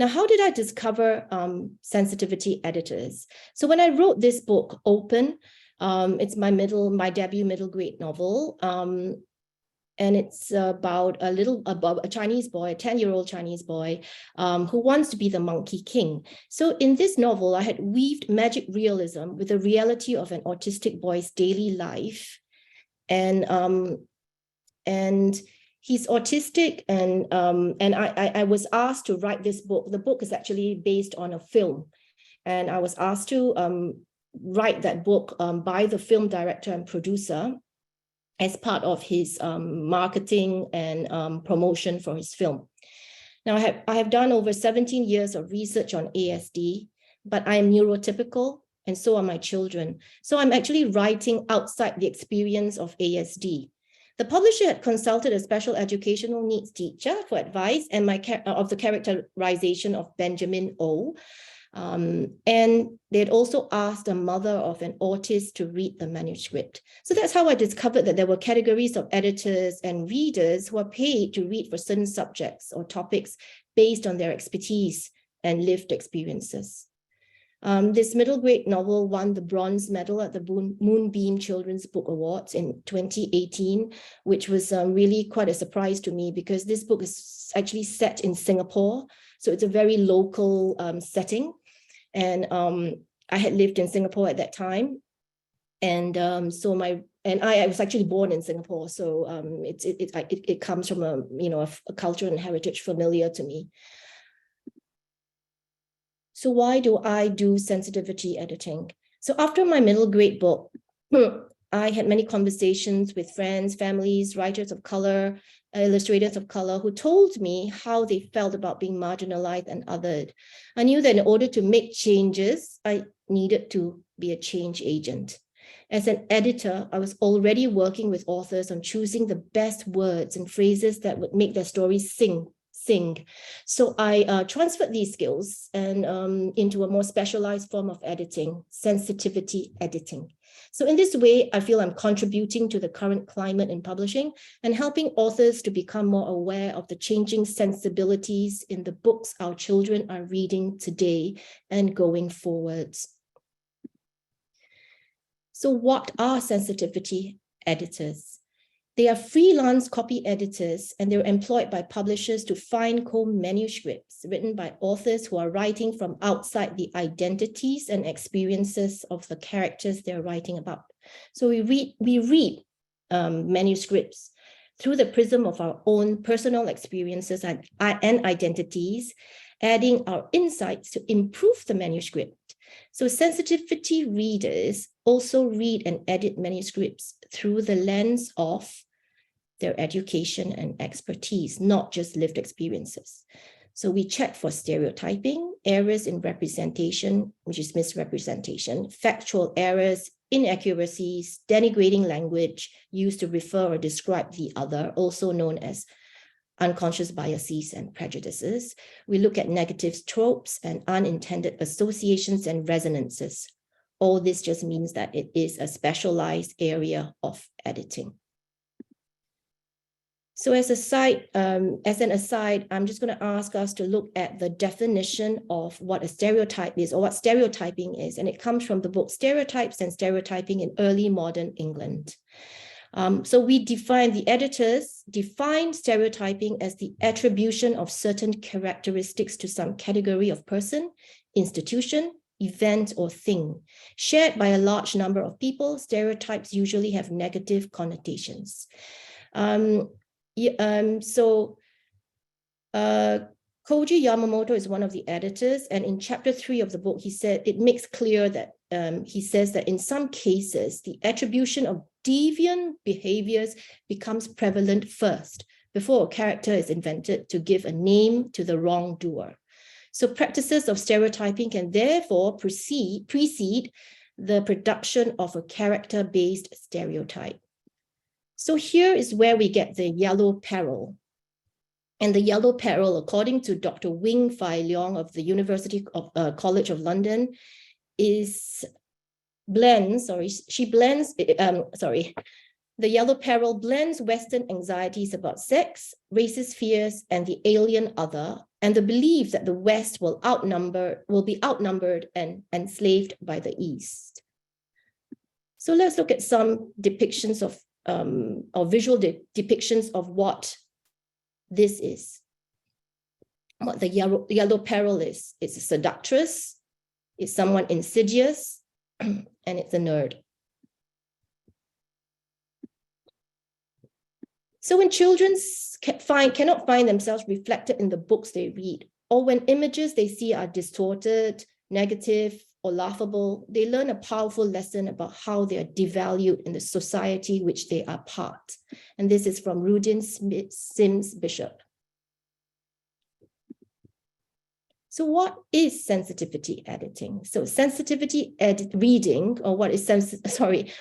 Now, how did I discover sensitivity editors? So when I wrote this book, Open, it's my debut middle grade novel. And it's about a Chinese boy, a 10-year-old Chinese boy, who wants to be the Monkey King. So in this novel, I had weaved magic realism with the reality of an autistic boy's daily life. And he's autistic, and I was asked to write this book. The book is actually based on a film, and I was asked to write that book by the film director and producer as part of his marketing and promotion for his film. Now, I have done over 17 years of research on ASD, but I am neurotypical, and so are my children. So I'm actually writing outside the experience of ASD. The publisher had consulted a special educational needs teacher for advice and of the characterization of Benjamin O. And they had also asked a mother of an autist to read the manuscript. So that's how I discovered that there were categories of editors and readers who are paid to read for certain subjects or topics based on their expertise and lived experiences. This middle grade novel won the bronze medal at the Moonbeam Children's Book Awards in 2018, which was really quite a surprise to me because this book is actually set in Singapore. So it's a very local setting. And I had lived in Singapore at that time. And I was actually born in Singapore. So it comes from a culture and heritage familiar to me. So why do I do sensitivity editing? So after my middle grade book, I had many conversations with friends, families, writers of color, illustrators of color, who told me how they felt about being marginalized and othered. I knew that in order to make changes, I needed to be a change agent. As an editor, I was already working with authors on choosing the best words and phrases that would make their stories sing. So I transferred these skills and into a more specialized form of editing, sensitivity editing. So in this way, I feel I'm contributing to the current climate in publishing and helping authors to become more aware of the changing sensibilities in the books our children are reading today and going forwards. So what are sensitivity editors? They are freelance copy editors, and they're employed by publishers to fine-comb manuscripts written by authors who are writing from outside the identities and experiences of the characters they're writing about. So we read manuscripts through the prism of our own personal experiences and identities, adding our insights to improve the manuscript. So sensitivity readers also read and edit manuscripts through the lens of their education and expertise, not just lived experiences. So we check for stereotyping, errors in representation, which is misrepresentation, factual errors, inaccuracies, denigrating language used to refer or describe the other, also known as unconscious biases and prejudices. We look at negative tropes and unintended associations and resonances. All this just means that it is a specialized area of editing. So as an aside, I'm just going to ask us to look at the definition of what a stereotype is or what stereotyping is. And it comes from the book Stereotypes and Stereotyping in Early Modern England. So the editors define stereotyping as the attribution of certain characteristics to some category of person, institution, event, or thing. Shared by a large number of people, stereotypes usually have negative connotations. Koji Yamamoto is one of the editors, and in chapter 3 of the book, he said it makes clear that he says that in some cases, the attribution of deviant behaviors becomes prevalent first before a character is invented to give a name to the wrongdoer. So practices of stereotyping can therefore precede the production of a character-based stereotype. So here is where we get the yellow peril. And the yellow peril, according to Dr. Wing Fai Leong of the University of College of London, the yellow peril blends Western anxieties about sex, racist fears, and the alien other and the belief that the West will be outnumbered and enslaved by the East. So let's look at some depictions of or visual depictions of what this is. What the yellow peril is. It's a seductress, it's someone insidious, and it's a nerd. So when children cannot find themselves reflected in the books they read, or when images they see are distorted, negative, or laughable, they learn a powerful lesson about how they are devalued in the society which they are part. And this is from Rudin Sims Bishop. So what is sensitivity editing? So sensitivity reading, or what is sensitivity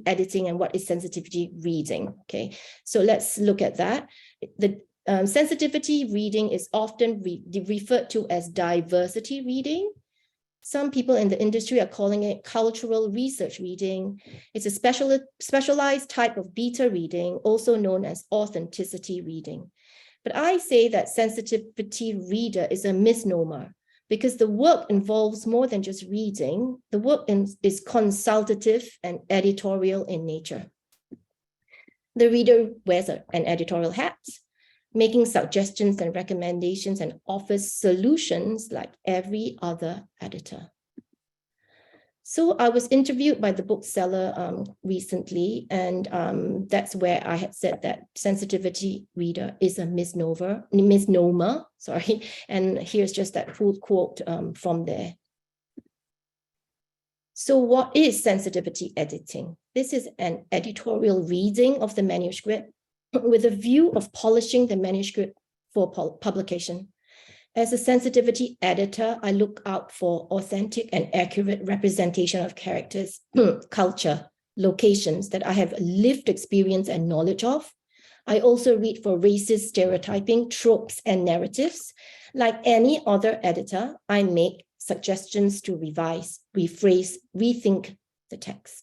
editing and what is sensitivity reading? Okay, so let's look at that. The sensitivity reading is often referred to as diversity reading. Some people in the industry are calling it cultural research reading. It's a specialized type of beta reading, also known as authenticity reading. But I say that sensitivity reader is a misnomer because the work involves more than just reading. The work is consultative and editorial in nature. The reader wears an editorial hat, making suggestions and recommendations and offers solutions like every other editor. So I was interviewed by the bookseller recently, and that's where I had said that sensitivity reader is a misnomer, sorry. And here's just that full quote from there. So what is sensitivity editing? This is an editorial reading of the manuscript with a view of polishing the manuscript for publication. As a sensitivity editor, I look out for authentic and accurate representation of characters, culture, locations that I have lived experience and knowledge of. I also read for racist stereotyping, tropes, and narratives. Like any other editor, I make suggestions to revise, rephrase, rethink the text.